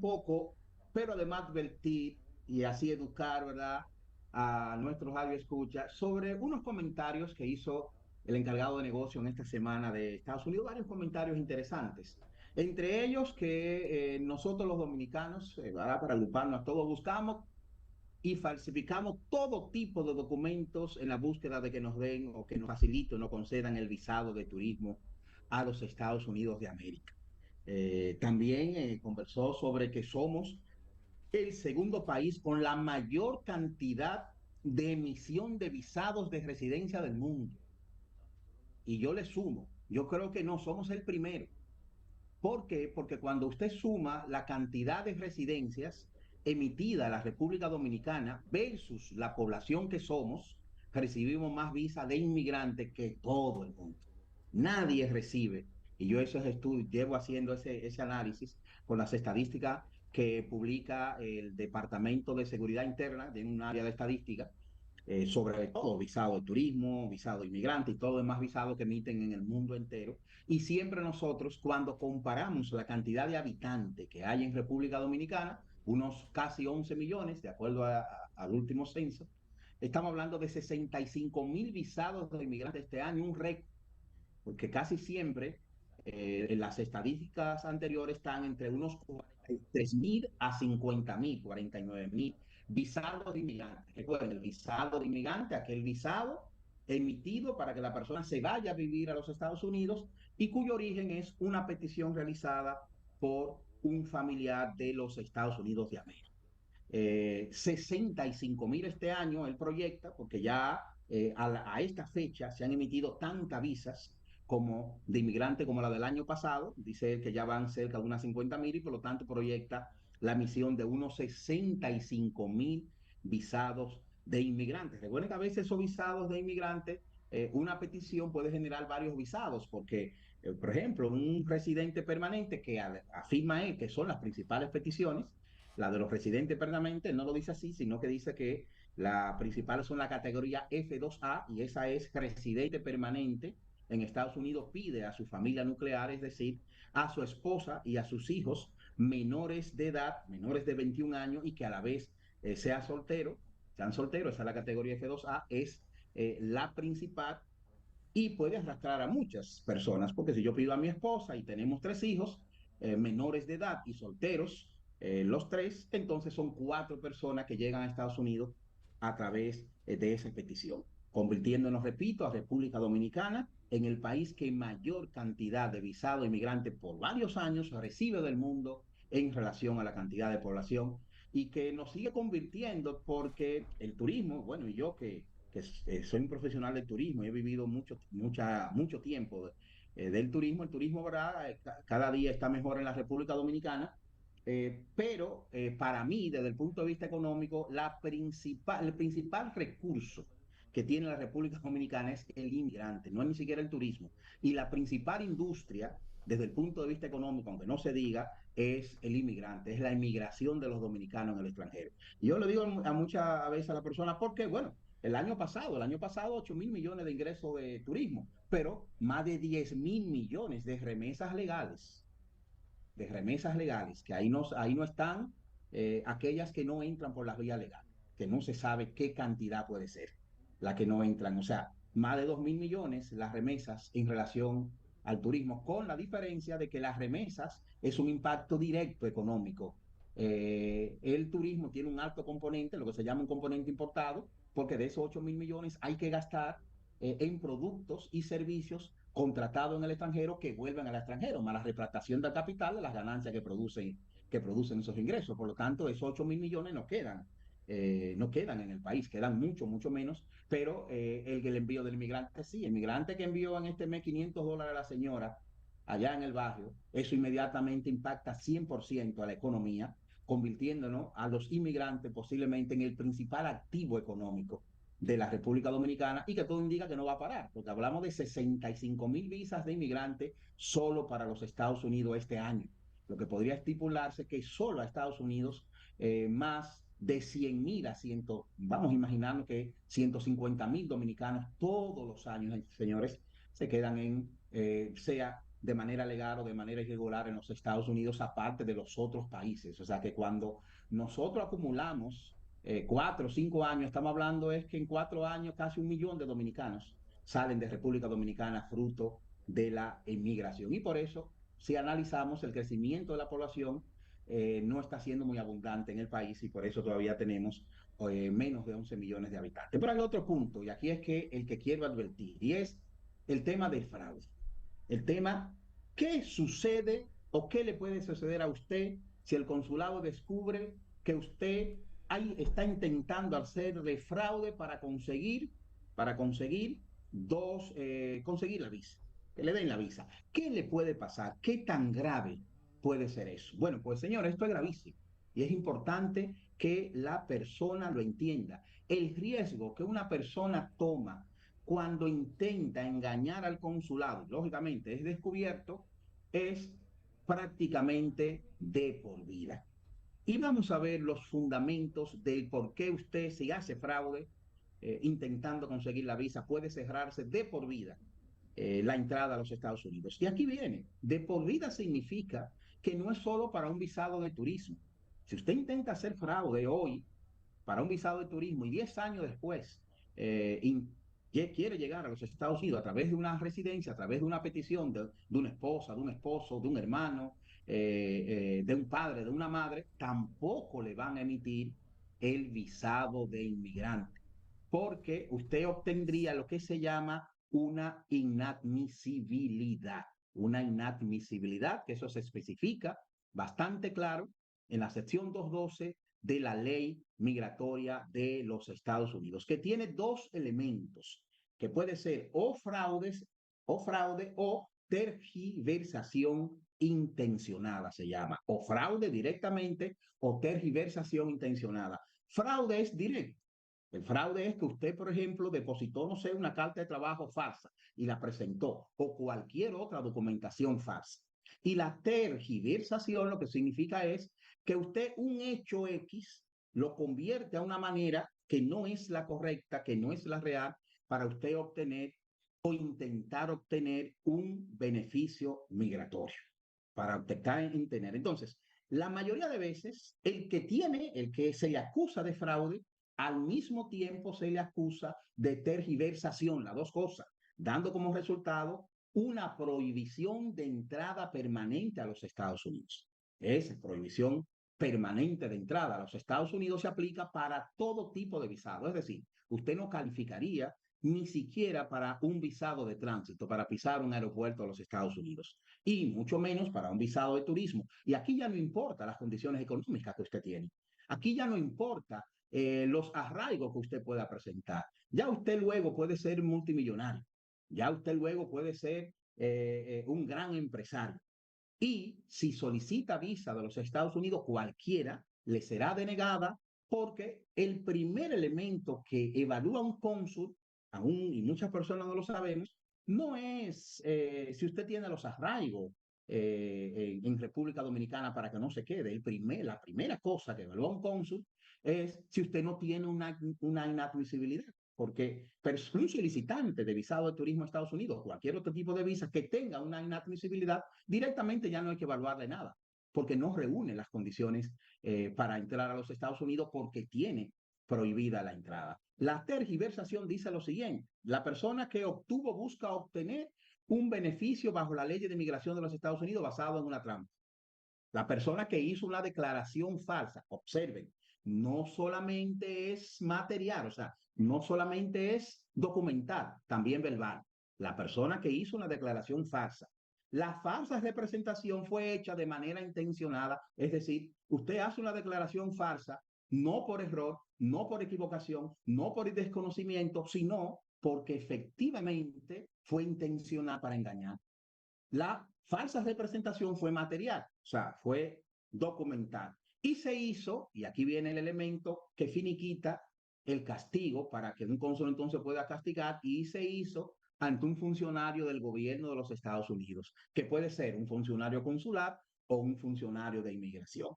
poco, pero además advertir y así educar, ¿verdad?, a nuestros radioescuchas sobre unos comentarios que hizo el encargado de negocio en esta semana de Estados Unidos, varios comentarios interesantes. Entre ellos que nosotros los dominicanos, ¿verdad?, para agruparnos a todos, buscamos y falsificamos todo tipo de documentos en la búsqueda de que nos den o que nos faciliten o nos concedan el visado de turismo a los Estados Unidos de América. También conversó sobre que somos el segundo país con la mayor cantidad de emisión de visados de residencia del mundo. Y yo le sumo, yo creo que no somos el primero. ¿Por qué? Porque cuando usted suma la cantidad de residencias emitida a la República Dominicana versus la población que somos, recibimos más visa de inmigrantes que todo el mundo. Nadie recibe, y yo esos estudios, llevo haciendo ese análisis con las estadísticas que publica el Departamento de Seguridad Interna de un área de estadística, sobre todo visado de turismo, visado de inmigrante y todo lo demás visado que emiten en el mundo entero. Y siempre nosotros, cuando comparamos la cantidad de habitantes que hay en República Dominicana, unos casi 11 millones, de acuerdo al último censo, estamos hablando de 65.000 visados de inmigrantes este año, un récord, porque casi siempre en las estadísticas anteriores están entre unos 43.000 a 50.000, 49.000 visados de inmigrantes. Recuerden, el visado de inmigrante, aquel visado emitido para que la persona se vaya a vivir a los Estados Unidos y cuyo origen es una petición realizada por un familiar de los Estados Unidos de América. 65.000 este año él proyecta, porque ya a esta fecha se han emitido tantas visas como de inmigrante como la del año pasado. Dice él que ya van cerca de unas 50.000 y por lo tanto proyecta la emisión de unos 65.000 visados de inmigrantes. Recuerden que a veces esos visados de inmigrantes, una petición puede generar varios visados, porque, por ejemplo, un residente permanente que afirma él que son las principales peticiones, la de los residentes permanentes, no lo dice así, sino que dice que la principal son la categoría F2A y esa es residente permanente en Estados Unidos, pide a su familia nuclear, es decir, a su esposa y a sus hijos menores de edad, menores de 21 años y que a la vez sean solteros, esa es la categoría F2A, es la principal y puede arrastrar a muchas personas, porque si yo pido a mi esposa y tenemos tres hijos menores de edad y solteros, los tres, entonces son cuatro personas que llegan a Estados Unidos a través de esa petición, convirtiéndonos, repito, a República Dominicana en el país que mayor cantidad de visado inmigrante por varios años recibe del mundo en relación a la cantidad de población y que nos sigue convirtiendo porque el turismo, bueno, y yo que soy un profesional del turismo y he vivido mucho tiempo del turismo. El turismo, ¿verdad? Cada día está mejor en la República Dominicana, pero para mí, desde el punto de vista económico, el principal recurso que tiene la República Dominicana es el inmigrante, no es ni siquiera el turismo. Y la principal industria, desde el punto de vista económico, aunque no se diga, es el inmigrante, es la inmigración de los dominicanos en el extranjero. Y yo le digo a muchas veces a la persona, ¿por qué? Bueno, el año pasado 8.000 millones de ingresos de turismo, pero más de 10.000 millones de remesas legales, que ahí no están aquellas que no entran por la vía legal, que no se sabe qué cantidad puede ser la que no entran. O sea, más de 2.000 millones las remesas en relación al turismo, con la diferencia de que las remesas es un impacto directo económico. El turismo tiene un alto componente, lo que se llama un componente importado, porque de esos 8.000 millones hay que gastar en productos y servicios contratados en el extranjero que vuelven al extranjero, más la retractación del capital de las ganancias que producen esos ingresos. Por lo tanto, esos 8.000 millones no quedan en el país, quedan mucho menos, pero el envío del inmigrante sí, el inmigrante que envió en este mes $500 a la señora allá en el barrio, eso inmediatamente impacta 100% a la economía, convirtiéndonos a los inmigrantes posiblemente en el principal activo económico de la República Dominicana y que todo indica que no va a parar, porque hablamos de 65.000 visas de inmigrantes solo para los Estados Unidos este año, lo que podría estipularse que solo a Estados Unidos más de 100.000 asientos, vamos imaginando que 150.000 dominicanos todos los años, señores, se quedan sea de manera legal o de manera irregular en los Estados Unidos, aparte de los otros países. O sea que cuando nosotros acumulamos 4 o 5 años, estamos hablando es que en 4 años casi 1 millón de dominicanos salen de República Dominicana fruto de la inmigración. Y por eso, si analizamos el crecimiento de la población, no está siendo muy abundante en el país y por eso todavía tenemos menos de 11 millones de habitantes. Pero hay otro punto, y aquí es que el que quiero advertir, y es el tema del fraude. El tema, ¿qué sucede o qué le puede suceder a usted si el consulado descubre que usted ahí está intentando hacerle fraude para conseguir la visa, que le den la visa? ¿Qué le puede pasar? ¿Qué tan grave puede ser eso? Bueno, pues señor, esto es gravísimo y es importante que la persona lo entienda. El riesgo que una persona toma cuando intenta engañar al consulado, lógicamente es descubierto, es prácticamente de por vida. Y vamos a ver los fundamentos del por qué usted, si hace fraude, intentando conseguir la visa, puede cerrarse de por vida la entrada a los Estados Unidos. Y aquí viene, de por vida significa que no es solo para un visado de turismo. Si usted intenta hacer fraude hoy para un visado de turismo y 10 años después quiere llegar a los Estados Unidos a través de una residencia, a través de una petición de una esposa, de un esposo, de un hermano, de un padre, de una madre, tampoco le van a emitir el visado de inmigrante, porque usted obtendría lo que se llama una inadmisibilidad. Una inadmisibilidad, que eso se especifica bastante claro en la sección 212 de la ley migratoria de los Estados Unidos, que tiene dos elementos, que puede ser o fraude o tergiversación intencionada, se llama, o fraude directamente o tergiversación intencionada. Fraude es directo. El fraude es que usted, por ejemplo, depositó, no sé, una carta de trabajo falsa y la presentó, o cualquier otra documentación falsa. Y la tergiversación lo que significa es que usted un hecho X lo convierte a una manera que no es la correcta, que no es la real, para usted obtener o intentar obtener un beneficio migratorio, para obtener. Entonces, la mayoría de veces, el que se le acusa de fraude, al mismo tiempo se le acusa de tergiversación, las dos cosas, dando como resultado una prohibición de entrada permanente a los Estados Unidos. Esa prohibición permanente de entrada a los Estados Unidos se aplica para todo tipo de visado, es decir, usted no calificaría ni siquiera para un visado de tránsito, para pisar un aeropuerto de los Estados Unidos, y mucho menos para un visado de turismo. Y aquí ya no importa las condiciones económicas que usted tiene. Aquí ya no importa los arraigos que usted pueda presentar. Ya usted luego puede ser multimillonario. Ya usted luego puede ser un gran empresario. Y si solicita visa de los Estados Unidos, cualquiera le será denegada, porque el primer elemento que evalúa un cónsul, aún y muchas personas no lo sabemos, no es si usted tiene los arraigos en República Dominicana para que no se quede. La primera cosa que evalúa un cónsul es si usted no tiene una inadmisibilidad, porque un solicitante de visado de turismo a Estados Unidos, cualquier otro tipo de visa que tenga una inadmisibilidad, directamente ya no hay que evaluarle nada, porque no reúne las condiciones para entrar a los Estados Unidos, porque tiene prohibida la entrada. La tergiversación dice lo siguiente: la persona que obtuvo busca obtener un beneficio bajo la ley de migración de los Estados Unidos basado en una trampa. La persona que hizo una declaración falsa, observen, no solamente es material, o sea, no solamente es documental, también verbal. La persona que hizo una declaración falsa. La falsa representación fue hecha de manera intencionada, es decir, usted hace una declaración falsa no por error, no por equivocación, no por desconocimiento, sino porque efectivamente fue intencional para engañar. La falsa representación fue material, o sea, fue documental. Y se hizo, y aquí viene el elemento que finiquita el castigo para que un cónsul entonces pueda castigar, y se hizo ante un funcionario del gobierno de los Estados Unidos, que puede ser un funcionario consular o un funcionario de inmigración.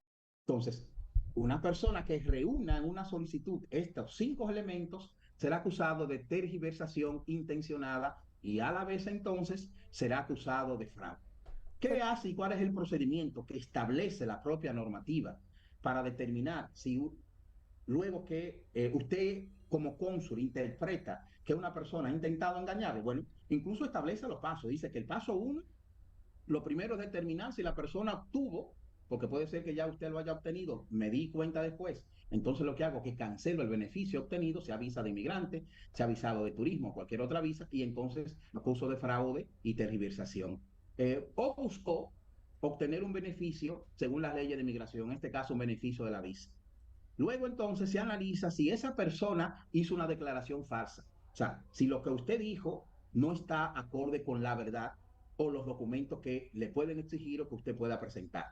Entonces, una persona que reúna en una solicitud estos 5 elementos será acusado de tergiversación intencionada y a la vez entonces será acusado de fraude. ¿Qué hace y cuál es el procedimiento que establece la propia normativa para determinar si luego que usted como cónsul interpreta que una persona ha intentado engañarlo? Bueno, incluso establece los pasos. Dice que el paso uno, lo primero es determinar si la persona obtuvo, porque puede ser que ya usted lo haya obtenido, me di cuenta después. Entonces lo que hago es que cancelo el beneficio obtenido, sea visa de inmigrante, sea visado de turismo, cualquier otra visa, y entonces acuso de fraude y tergiversación. O buscó obtener un beneficio según las leyes de inmigración, en este caso un beneficio de la visa. Luego entonces se analiza si esa persona hizo una declaración falsa. O sea, si lo que usted dijo no está acorde con la verdad o los documentos que le pueden exigir o que usted pueda presentar.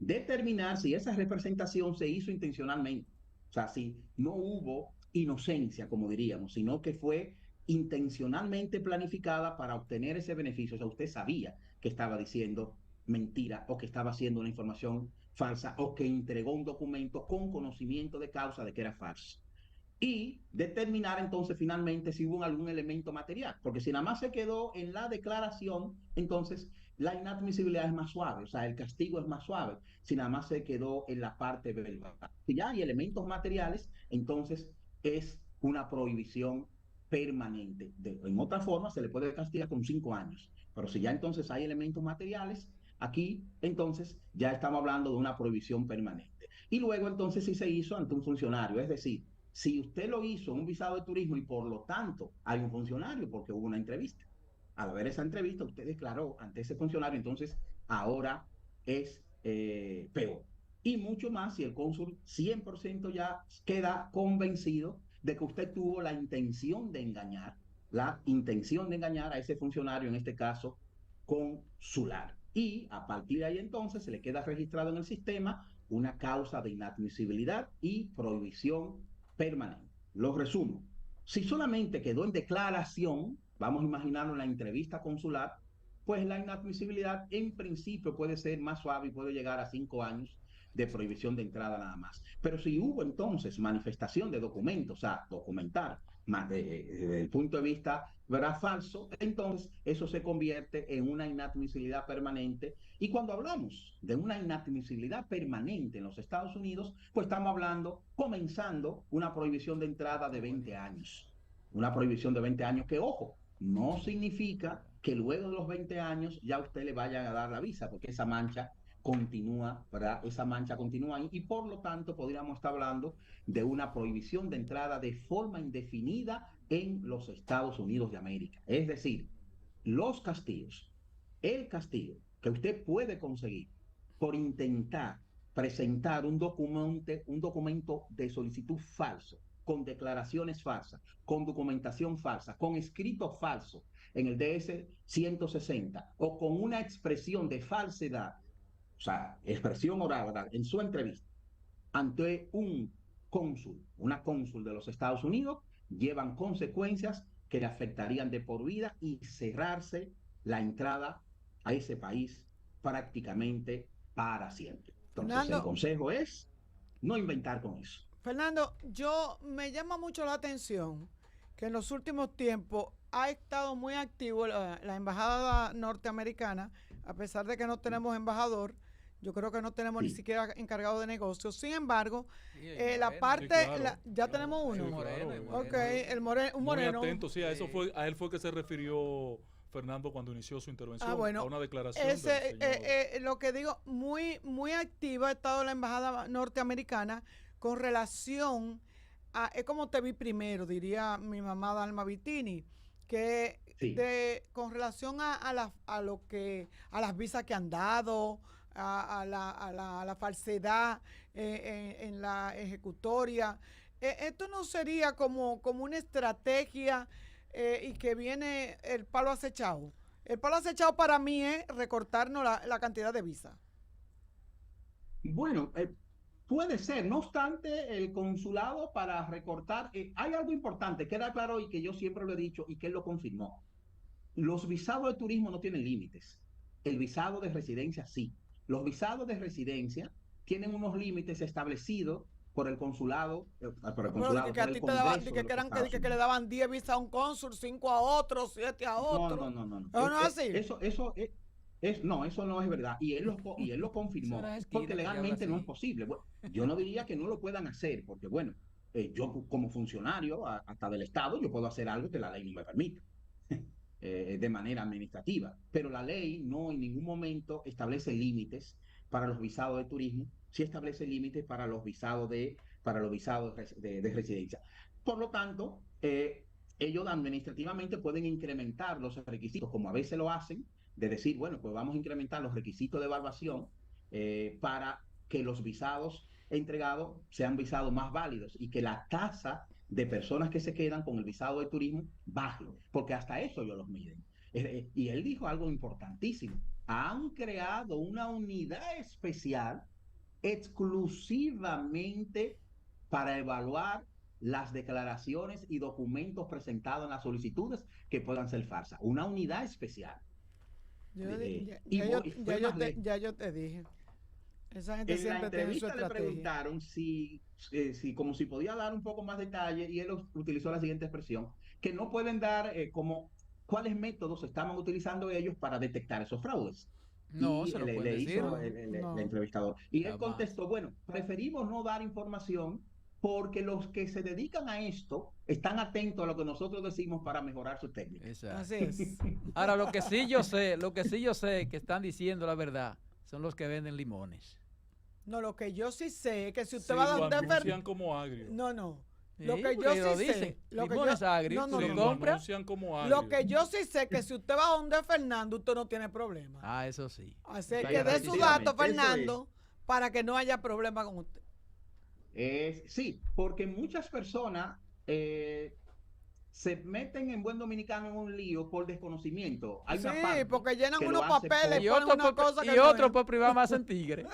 Determinar si esa representación se hizo intencionalmente. O sea, si no hubo inocencia, como diríamos, sino que fue intencionalmente planificada para obtener ese beneficio. O sea, usted sabía que estaba diciendo mentira o que estaba haciendo una información falsa o que entregó un documento con conocimiento de causa de que era falso. Y determinar entonces finalmente si hubo algún elemento material, porque si nada más se quedó en la declaración, entonces la inadmisibilidad es más suave, o sea, el castigo es más suave, si nada más se quedó en la parte verbal. Si ya hay elementos materiales, entonces es una prohibición permanente. En otra forma, se le puede castigar con 5 años, pero si ya entonces hay elementos materiales, aquí entonces ya estamos hablando de una prohibición permanente. Y luego entonces si se hizo ante un funcionario, es decir, si usted lo hizo en un visado de turismo y por lo tanto hay un funcionario porque hubo una entrevista, al haber esa entrevista usted declaró ante ese funcionario, entonces ahora es peor. Y mucho más si el cónsul 100% ya queda convencido de que usted tuvo la intención de engañar a ese funcionario, en este caso consular. Y a partir de ahí entonces se le queda registrado en el sistema una causa de inadmisibilidad y prohibición permanente. Lo resumo. Si solamente quedó en declaración, vamos a imaginarlo en la entrevista consular, pues la inadmisibilidad en principio puede ser más suave y puede llegar a 5 años de prohibición de entrada nada más. Pero si hubo entonces manifestación de documentos, o sea, documentar desde el punto de vista, ¿verdad?, falso, entonces eso se convierte en una inadmisibilidad permanente. Y cuando hablamos de una inadmisibilidad permanente en los Estados Unidos, pues estamos hablando, comenzando una prohibición de entrada de 20 años. Una prohibición de 20 años que, ojo, no significa que luego de los 20 años ya usted le vayan a dar la visa, porque esa mancha continúa, ¿verdad? Esa mancha continúa ahí y por lo tanto podríamos estar hablando de una prohibición de entrada de forma indefinida en los Estados Unidos de América. Es decir, los castigos, el castigo que usted puede conseguir por intentar presentar un documento de solicitud falso, con declaraciones falsas, con documentación falsa, con escrito falso en el DS 160 o con una expresión de falsedad, o sea, expresión oral, ¿verdad?, en su entrevista ante un cónsul, una cónsul de los Estados Unidos, llevan consecuencias que le afectarían de por vida y cerrarse la entrada a ese país prácticamente para siempre. Entonces, el Fernando, consejo es no inventar con eso. Fernando, yo me llama mucho la atención que en los últimos tiempos ha estado muy activo la embajada norteamericana, a pesar de que no tenemos embajador. Yo creo que no tenemos ni Sí. siquiera encargado de negocios. Sin embargo, Sí, el la moreno. parte, Sí, claro, ya claro. tenemos uno. El Sí, moreno, claro. el moreno. Ok, un Muy moreno. atento, sí, a eso Sí. fue, a él fue que se refirió Fernando cuando inició su intervención, Ah, a bueno, una declaración del ese, señor. lo que digo, muy activa ha estado la embajada norteamericana con relación a, es como te vi primero, diría mi mamá Dalma Vitini, que Sí. con relación a lo que, a las visas que han dado, a la falsedad en la ejecutoria. Esto no sería como una estrategia y que viene el palo acechado. El palo acechado para mí es recortarnos la cantidad de visas. Bueno, puede ser. No obstante, el consulado para recortar, hay algo importante, queda claro y que yo siempre lo he dicho y que él lo confirmó. Los visados de turismo no tienen límites. El visado de residencia sí. Los visados de residencia tienen unos límites establecidos por el Pero consulado, que a por el ti te daban, Congreso de los eran, Estados que le Unidos. daban 10 visas a un cónsul, 5 a otro, 7 a No, no, otro. no, no, no. ¿Eso no es así? Eso, No, eso no es verdad. Y él lo Es confirmó, una porque esquina que habla legalmente no es así. posible. Bueno, yo no diría que no lo puedan hacer, porque bueno, yo como funcionario hasta del Estado, yo puedo hacer algo que la ley no me permite, de manera administrativa. Pero la ley no en ningún momento establece límites para los visados de turismo, sí establece límites para los visados de residencia. Por lo tanto, ellos administrativamente pueden incrementar los requisitos, como a veces lo hacen, de decir, bueno, pues vamos a incrementar los requisitos de evaluación para que los visados entregados sean visados más válidos y que la tasa de personas que se quedan con el visado de turismo baje, porque hasta eso ellos los miden. Y él dijo algo importantísimo. Han creado una unidad especial exclusivamente para evaluar las declaraciones y documentos presentados en las solicitudes que puedan ser falsas. Una unidad especial. Ya yo te dije. Esa gente En la siempre tiene su entrevista le estrategia. preguntaron como si podía dar un poco más detalle y él utilizó la siguiente expresión, que no pueden dar como cuáles métodos estaban utilizando ellos para detectar esos fraudes. No, Y se lo pueden le decir. hizo No, el no. entrevistador. Y él Jamás. contestó, bueno, preferimos no dar información porque los que se dedican a esto están atentos a lo que nosotros decimos para mejorar su técnica. Exacto. Así es. Ahora, lo que sí yo sé que están diciendo la verdad son los que venden limones. No, lo que yo sí sé es que si Sí, usted va a lo donde anuncian como agrio. No, no. Sí, Lo que porque yo lo sí dicen. sé. Lo que Limones yo, agrios, no, tú no, lo no. Lo compras. anuncian como agrio. Lo que yo sí sé que si usted va a donde Fernando, usted no tiene problema. Ah, eso sí. Así Está que dé su garantizado. dato, Efectivamente, eso Fernando, para que no haya problema con usted. Sí, porque muchas personas se meten en buen dominicano en un lío por desconocimiento. Hay Sí, una parte porque llenan que unos lo hace papeles por, y ponen una cosa que no otro es. por privar más en tigre.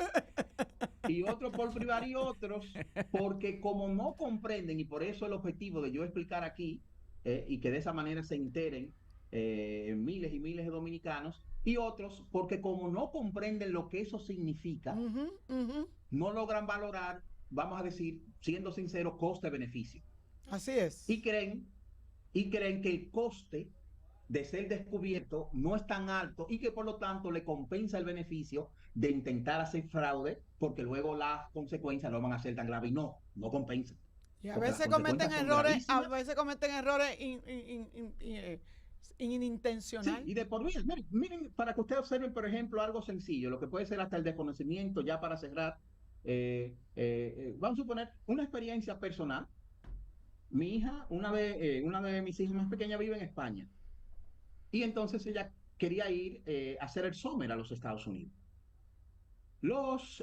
y otros por privar y otros porque como no comprenden, y por eso el objetivo de yo explicar aquí, y que de esa manera se enteren miles y miles de dominicanos, y otros porque como no comprenden lo que eso significa, Ujú, ujú. no logran valorar, vamos a decir, siendo sinceros, coste-beneficio. Así es. Y creen, y creen que el coste de ser descubierto no es tan alto y que por lo tanto le compensa el beneficio de intentar hacer fraude porque luego las consecuencias no van a ser tan graves y no compensa. Y a Porque las veces cometen consecuencias son errores, Sí, inintencional. y de por vida. Miren, para que ustedes observen, por ejemplo, algo sencillo, lo que puede ser hasta el desconocimiento, ya para cerrar, vamos a suponer una experiencia personal. Mi hija, una de mis hijas más pequeñas vive en España y entonces ella quería ir a hacer el summer a los Estados Unidos.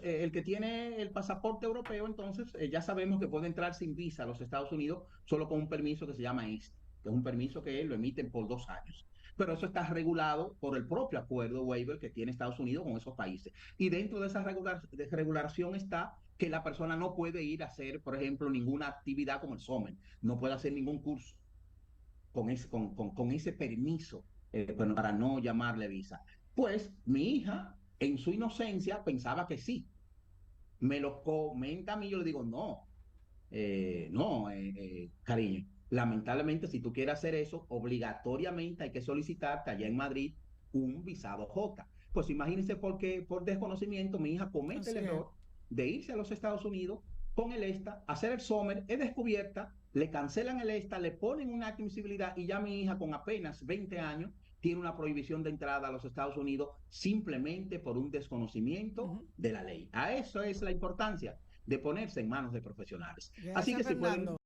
El que tiene el pasaporte europeo, entonces ya sabemos que puede entrar sin visa a los Estados Unidos solo con un permiso que se llama ESTA, que es un permiso que lo emiten por 2 años. Pero eso está regulado por el propio acuerdo waiver que tiene Estados Unidos con esos países. Y dentro de esa regulación está que la persona no puede ir a hacer, por ejemplo, ninguna actividad como el SOMER, no puede hacer ningún curso con ese permiso bueno, para no llamarle visa. Pues mi hija, en su inocencia, pensaba que sí. Me lo comenta a mí, yo le digo, cariño. Lamentablemente, si tú quieres hacer eso, obligatoriamente hay que solicitarte allá en Madrid un visado J. Pues imagínense porque por desconocimiento mi hija comete el Así es. error de irse a los Estados Unidos con el ESTA, hacer el SOMER, es descubierta, le cancelan el ESTA, le ponen una admisibilidad y ya mi hija con apenas 20 años tiene una prohibición de entrada a los Estados Unidos simplemente por un desconocimiento de la ley. A eso es la importancia de ponerse en manos de profesionales. Así Gracias, que si pueden Fernando.